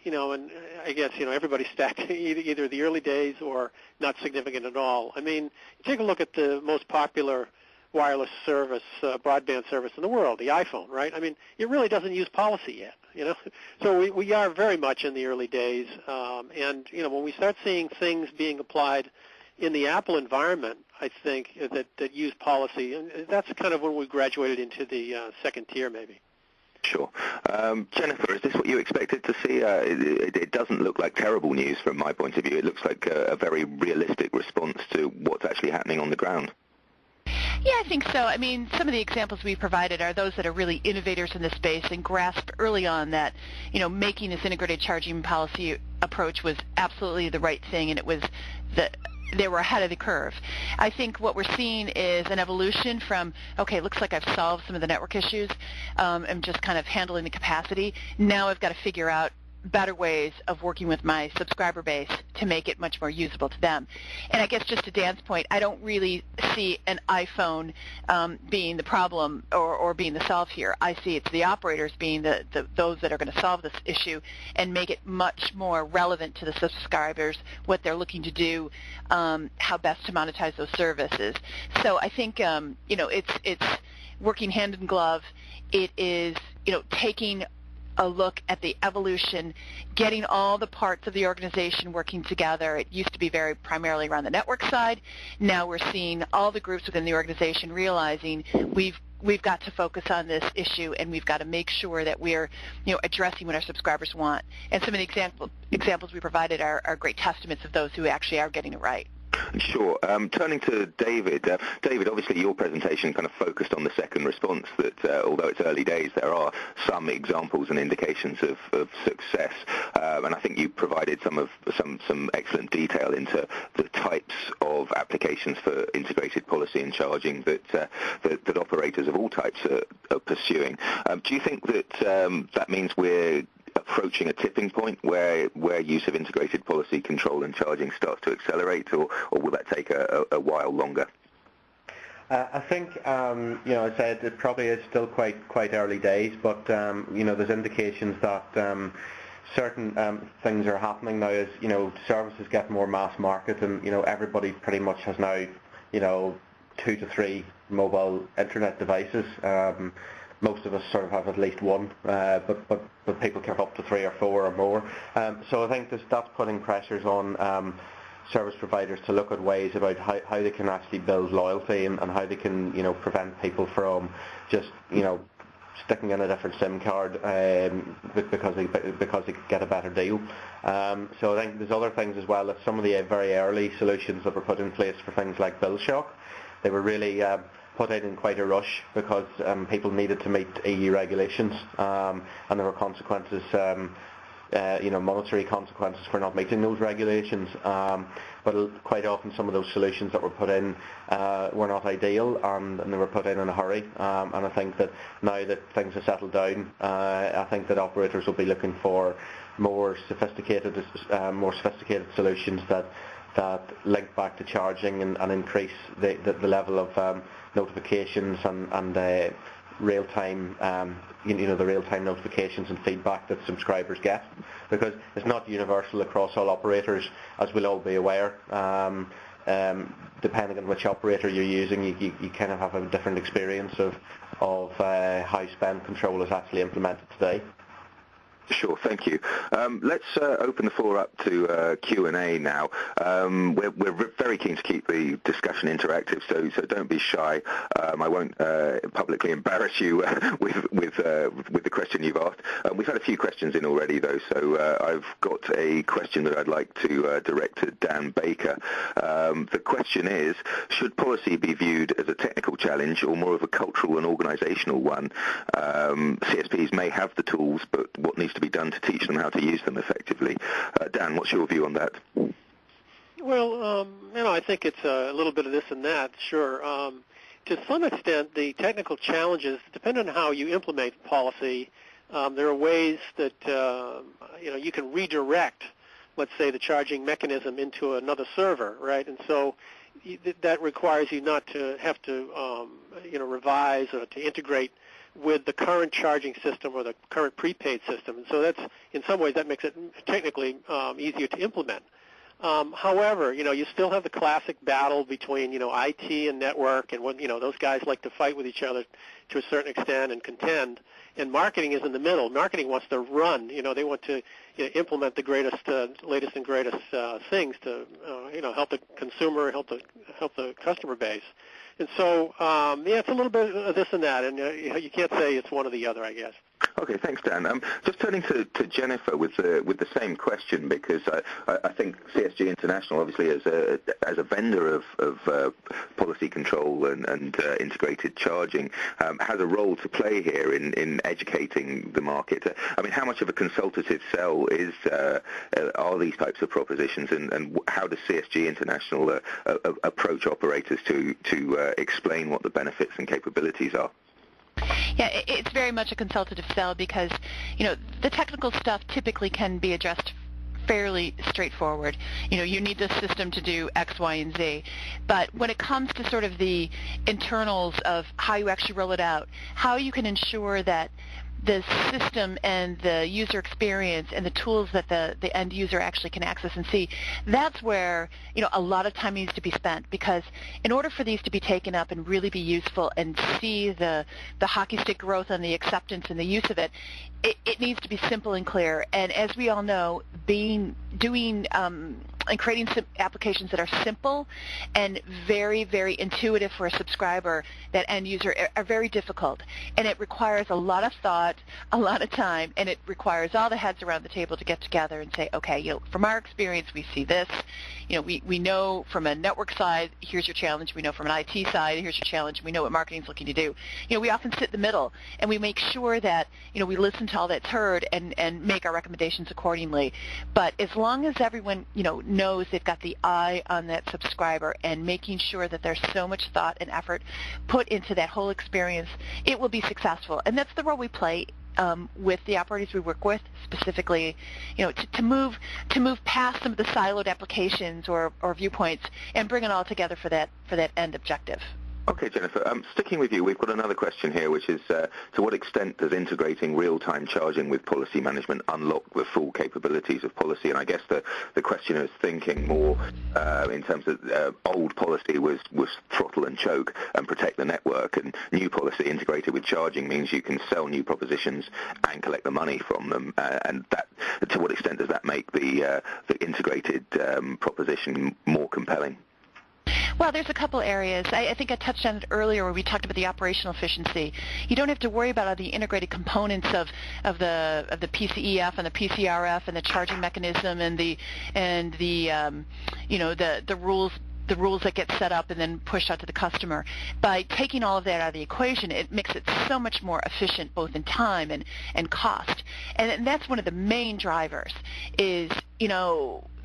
And I guess, everybody's stacked either the early days or not significant at all. I mean, take a look at the most popular wireless service, broadband service in the world, the iPhone, right? I mean, it really doesn't use policy yet, So we are very much in the early days. And, when we start seeing things being applied in the Apple environment, I think that use policy, and that's kind of when we graduated into the second tier maybe. Sure. Jennifer, is this what you expected to see? It doesn't look like terrible news from my point of view. It looks like a very realistic response to what's actually happening on the ground. Yeah, I think so. I mean, some of the examples we provided are those that are really innovators in this space and grasped early on that, making this integrated charging policy approach was absolutely the right thing, and it was they were ahead of the curve. I think what we're seeing is an evolution from, okay, looks like I've solved some of the network issues. I'm just kind of handling the capacity. Now I've got to figure out better ways of working with my subscriber base to make it much more usable to them. And I guess just to Dan's point, I don't really see an iPhone being the problem or being the solve here. I see it's the operators being those that are going to solve this issue and make it much more relevant to the subscribers, what they're looking to do, how best to monetize those services. So I think it's working hand in glove. It is taking a look at the evolution, getting all the parts of the organization working together. It used to be very primarily around the network side. Now we're seeing all the groups within the organization realizing we've got to focus on this issue, and we've got to make sure that we're addressing what our subscribers want. And some of the examples we provided are great testaments of those who actually are getting it right. Sure. Turning to David. David, obviously your presentation kind of focused on the second response that although it's early days, there are some examples and indications of success. And I think you provided some excellent detail into the types of applications for integrated policy and charging that operators of all types are pursuing. Do you think that that means we're approaching a tipping point where use of integrated policy, control and charging starts to accelerate, or will that take a while longer? I think, I said it probably is still quite early days, but, there's indications that certain things are happening now as, services get more mass market, and, everybody pretty much has now, 2 to 3 mobile internet devices. Most of us sort of have at least one, but people can have up to 3 or 4 or more. So I think that's putting pressures on service providers to look at ways about how they can actually build loyalty and how they can, prevent people from just, sticking in a different SIM card because they get a better deal. So I think there's other things as well. That some of the very early solutions that were put in place for things like bill shock, they were really put in quite a rush because people needed to meet EU regulations, and there were consequences, monetary consequences for not meeting those regulations. But quite often some of those solutions that were put in were not ideal, and they were put in a hurry. And I think that now that things have settled down, I think that operators will be looking for more sophisticated solutions that link back to charging and increase the level of notifications and real-time, the real-time notifications and feedback that subscribers get, because it's not universal across all operators, as we'll all be aware. Depending on which operator you're using, you kind of have a different experience of how spend control is actually implemented today. Sure, thank you. Let's open the floor up to Q&A now. We're very keen to keep the discussion interactive, so don't be shy. I won't publicly embarrass you with the question you've asked. We've had a few questions in already, though, so I've got a question that I'd like to direct to Dan Baker. The question is, should policy be viewed as a technical challenge or more of a cultural and organizational one? CSPs may have the tools, but what needs to be done to teach them how to use them effectively? Dan, what's your view on that? Well, I think it's a little bit of this and that, sure. To some extent, the technical challenges depend on how you implement policy. There are ways that you can redirect, let's say, the charging mechanism into another server, right? And so that requires you not to have to revise or to integrate with the current charging system or the current prepaid system. And so that's, in some ways, that makes it technically easier to implement. However, you still have the classic battle between, IT and network, and when, those guys like to fight with each other to a certain extent and contend, and marketing is in the middle. Marketing wants to run, they want to implement the latest and greatest things to, help the consumer, help the customer base. And so, it's a little bit of this and that, and you can't say it's one or the other, I guess. Okay, thanks, Dan. Just turning to Jennifer with the same question, because I think CSG International, obviously as a vendor of policy control and integrated charging, has a role to play here in educating the market. I mean, how much of a consultative sell are these types of propositions, and how does CSG International approach operators to explain what the benefits and capabilities are? Yeah, it's very much a consultative sell because, the technical stuff typically can be addressed fairly straightforward. You need this system to do X, Y, and Z. But when it comes to sort of the internals of how you actually roll it out, how you can ensure that the system and the user experience and the tools that the end user actually can access and see, that's where a lot of time needs to be spent, because in order for these to be taken up and really be useful and see the hockey stick growth and the acceptance and the use of it, it needs to be simple and clear. And as we all know, doing and creating applications that are simple and very, very intuitive for a subscriber, that end user, are very difficult. And it requires a lot of thought, a lot of time, and it requires all the heads around the table to get together and say, okay, from our experience, we see this. We know from a network side, here's your challenge. We know from an IT side, here's your challenge. We know what marketing's looking to do. We often sit in the middle, and we make sure that, we listen to all that's heard and make our recommendations accordingly. But as long as everyone, knows they've got the eye on that subscriber and making sure that there's so much thought and effort put into that whole experience, it will be successful. And that's the role we play with the operators we work with, specifically, to move past some of the siloed applications or viewpoints and bring it all together for that end objective. Okay, Jennifer, sticking with you, we've got another question here, which is to what extent does integrating real-time charging with policy management unlock the full capabilities of policy? And I guess the question is thinking more in terms of old policy was throttle and choke and protect the network, and new policy integrated with charging means you can sell new propositions and collect the money from them. And that, to what extent does that make the integrated proposition more compelling? Well, there's a couple areas. I think I touched on it earlier where we talked about the operational efficiency. You don't have to worry about all the integrated components of the PCEF and the PCRF and the charging mechanism and the rules that get set up and then pushed out to the customer. By taking all of that out of the equation, it makes it so much more efficient both in time and cost. And that's one of the main drivers is,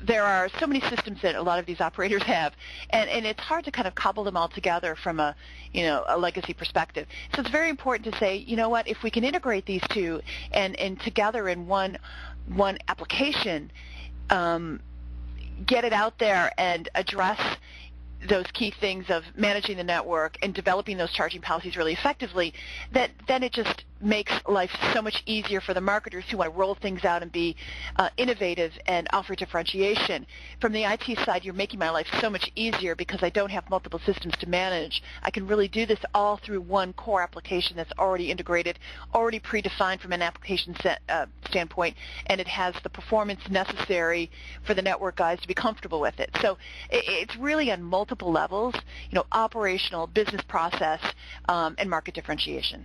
there are so many systems that a lot of these operators have, and it's hard to kind of cobble them all together from a legacy perspective. So it's very important to say, what, if we can integrate these two and together in one application, get it out there and address those key things of managing the network and developing those charging policies really effectively, then it just makes life so much easier for the marketers who want to roll things out and be innovative and offer differentiation. From the IT side, you're making my life so much easier because I don't have multiple systems to manage. I can really do this all through one core application that's already integrated, already predefined from an application standpoint, and it has the performance necessary for the network guys to be comfortable with it. So it's really on multiple levels, operational, business process, and market differentiation.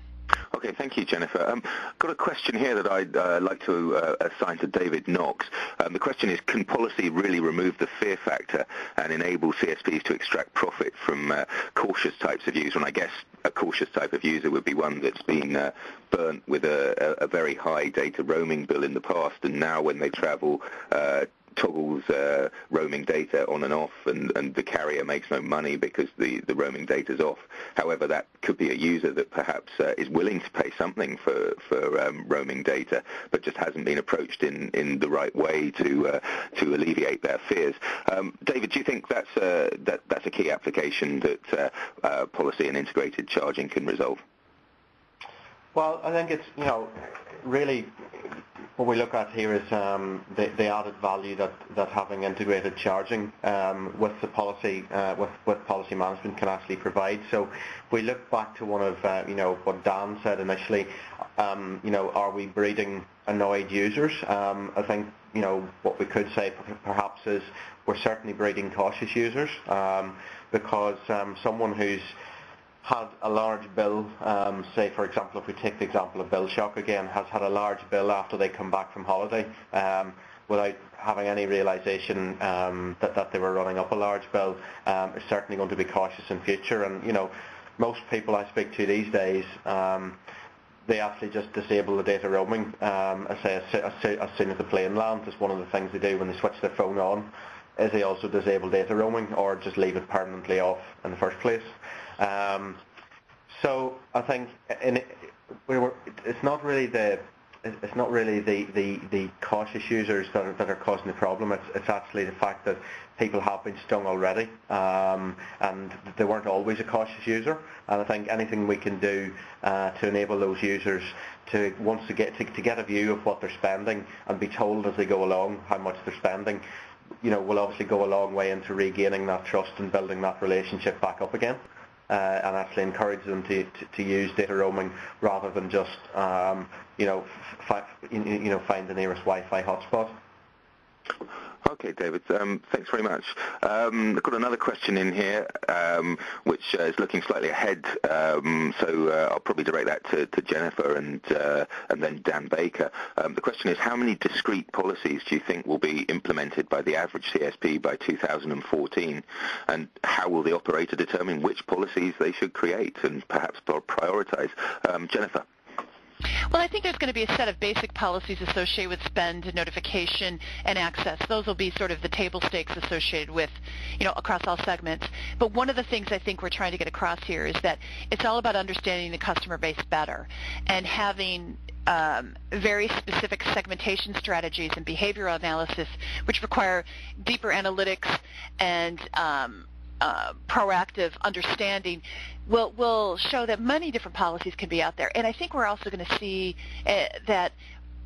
Okay, thank you, Jennifer. Got a question here that I'd like to assign to David Knox. The question is, can policy really remove the fear factor and enable CSPs to extract profit from cautious types of user? And I guess a cautious type of user would be one that's been burnt with a very high data roaming bill in the past, and now when they travel, toggles roaming data on and off, and the carrier makes no money because the roaming data's off. However, that could be a user that perhaps is willing to pay something for roaming data, but just hasn't been approached in the right way to alleviate their fears. David, do you think that's a key application that policy and integrated charging can resolve? Well, I think it's, really what we look at here is the added value that having integrated charging with the policy with policy management can actually provide. So if we look back to one of what Dan said initially, are we breeding annoyed users? I think what we could say perhaps is we're certainly breeding cautious users, because someone who's had a large bill, say for example, if we take the example of bill shock again, has had a large bill after they come back from holiday, without having any realisation that they were running up a large bill, is certainly going to be cautious in future. And most people I speak to these days, they actually just disable the data roaming as soon as the plane lands. It's one of the things they do when they switch their phone on, is they also disable data roaming or just leave it permanently off in the first place. So I think it's not really the cautious users that are causing the problem. It's actually the fact that people have been stung already, and they weren't always a cautious user. And I think anything we can do to enable those users to get a view of what they're spending and be told as they go along how much they're spending, will obviously go a long way into regaining that trust and building that relationship back up again. And actually encourage them to use data roaming rather than just find the nearest Wi-Fi hotspot. Okay, David, thanks very much. I've got another question in here, which is looking slightly ahead, so I'll probably direct that to Jennifer and then Dan Baker. The question is, how many discrete policies do you think will be implemented by the average CSP by 2014, and how will the operator determine which policies they should create and perhaps prioritize? Jennifer? Well, I think there's going to be a set of basic policies associated with spend, notification, and access. Those will be sort of the table stakes associated with, across all segments. But one of the things I think we're trying to get across here is that it's all about understanding the customer base better and having very specific segmentation strategies and behavioral analysis, which require deeper analytics and proactive understanding will show that many different policies can be out there. And I think we're also going to see that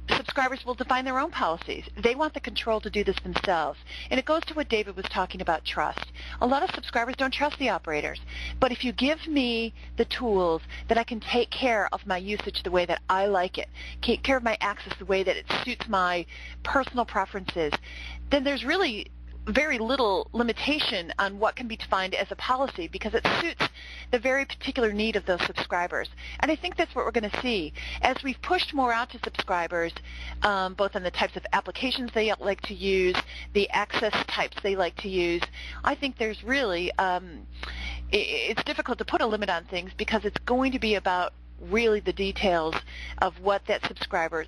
subscribers will define their own policies. They want the control to do this themselves. And it goes to what David was talking about, trust. A lot of subscribers don't trust the operators. But if you give me the tools that I can take care of my usage the way that I like it, take care of my access the way that it suits my personal preferences, then there's really very little limitation on what can be defined as a policy because it suits the very particular need of those subscribers. And I think that's what we're going to see. As we've pushed more out to subscribers, both on the types of applications they like to use, the access types they like to use, I think there's really, it's difficult to put a limit on things because it's going to be about really the details of what that subscriber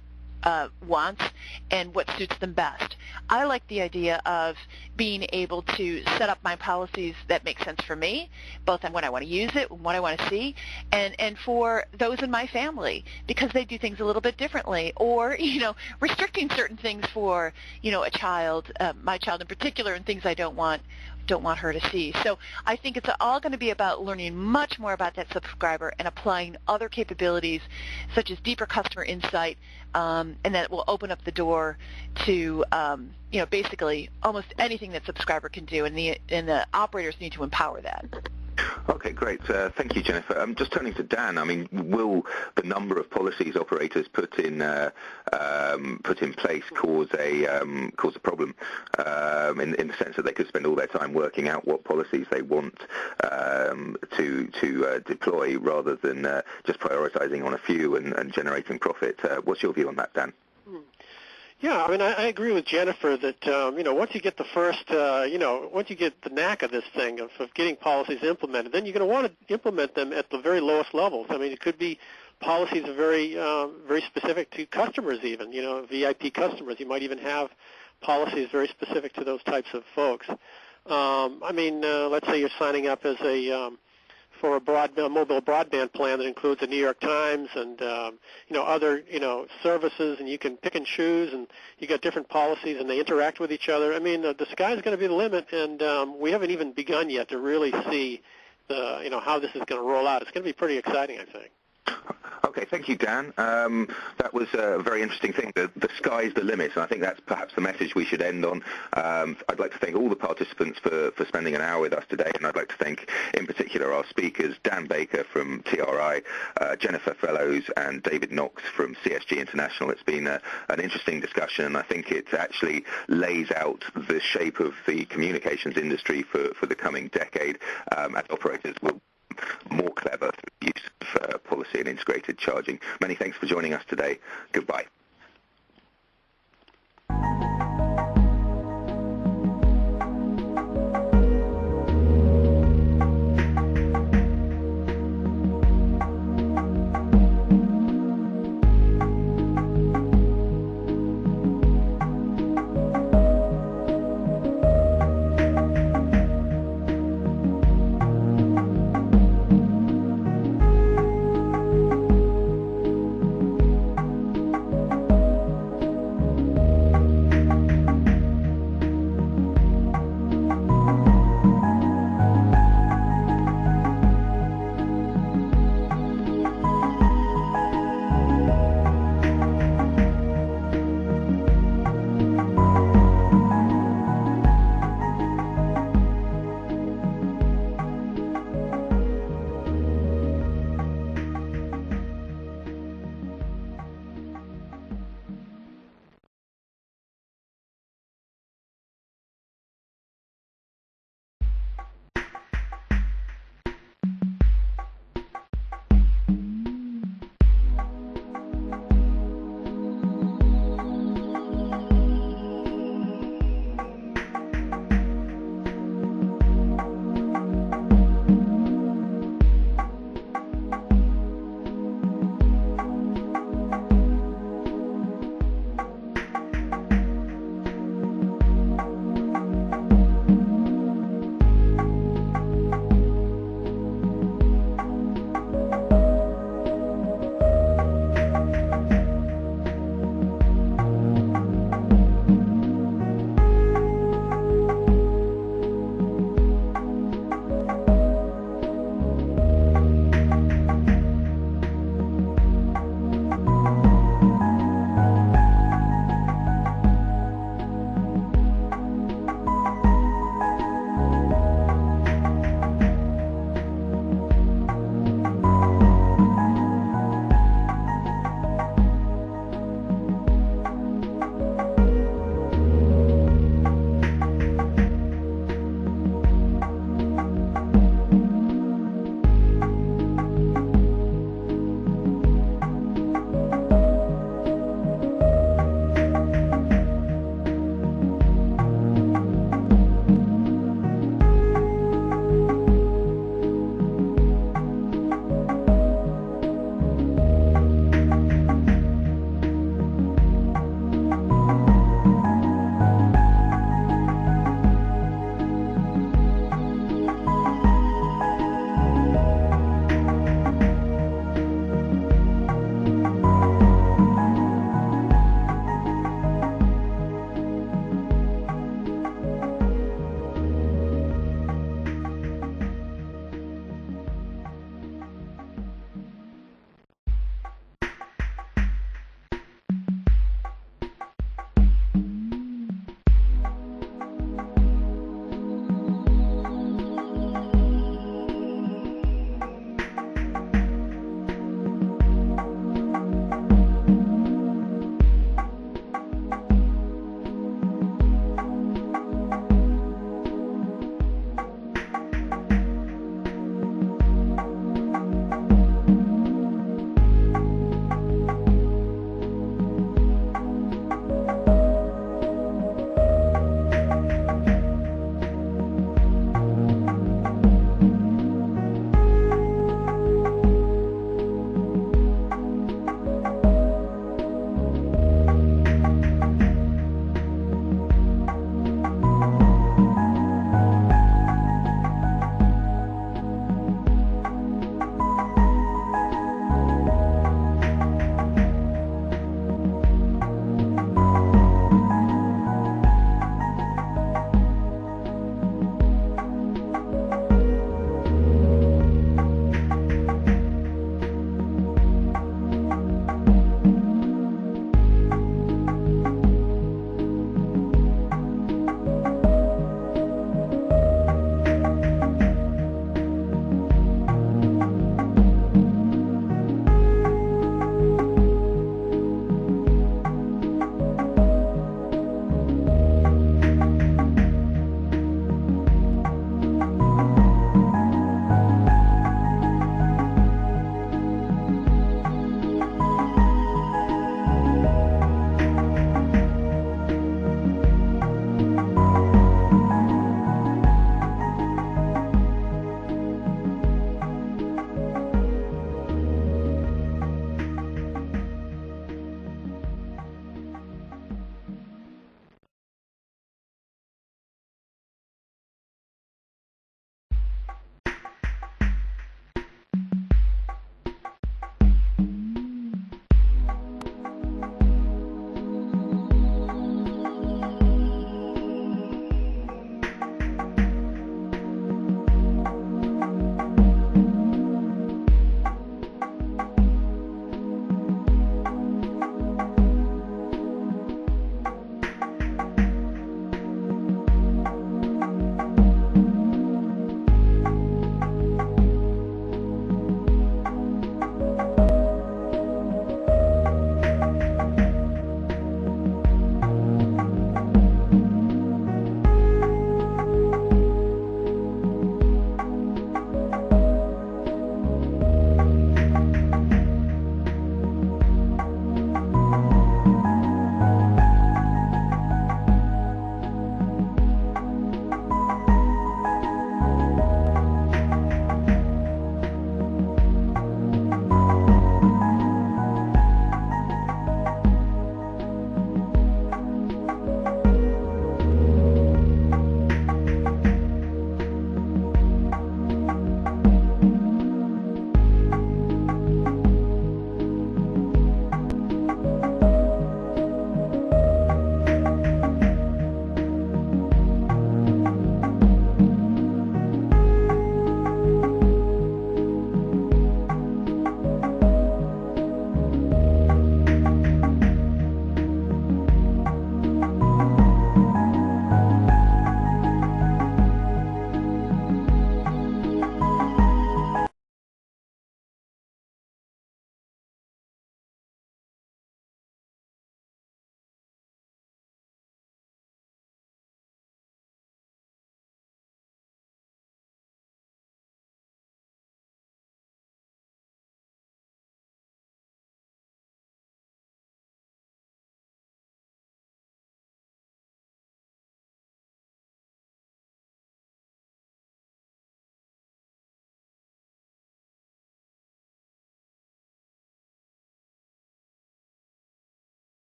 wants and what suits them best. I like the idea of being able to set up my policies that make sense for me, both on when I want to use it and what I want to see, and for those in my family because they do things a little bit differently, or restricting certain things for a child, my child in particular, and things I don't want her to see. So I think it's all going to be about learning much more about that subscriber and applying other capabilities such as deeper customer insight, and that will open up the door to basically almost anything that subscriber can do, and the operators need to empower that. Okay, great. Thank you, Jennifer. Just turning to Dan, I mean, will the number of policies operators put in place cause a problem in the sense that they could spend all their time working out what policies they want to deploy rather than just prioritizing on a few and generating profit? What's your view on that, Dan? Yeah, I mean, I agree with Jennifer that, once you get the first, once you get the knack of this thing of getting policies implemented, then you're going to want to implement them at the very lowest levels. I mean, it could be policies very specific to customers even, VIP customers. You might even have policies very specific to those types of folks. Let's say you're signing up as for a mobile broadband plan that includes the New York Times and other services, and you can pick and choose, and you got different policies, and they interact with each other. I mean, the sky's going to be the limit, and we haven't even begun yet to really see how this is going to roll out. It's going to be pretty exciting, I think. Okay, thank you, Dan. That was a very interesting thing. The sky's the limit, and I think that's perhaps the message we should end on. I'd like to thank all the participants for spending an hour with us today, and I'd like to thank, in particular, our speakers, Dan Baker from TRI, Jennifer Fellows, and David Knox from CSG International. It's been an interesting discussion, and I think it actually lays out the shape of the communications industry for the coming decade, as operators will more clever through the use of policy and integrated charging. Many thanks for joining us today. Goodbye.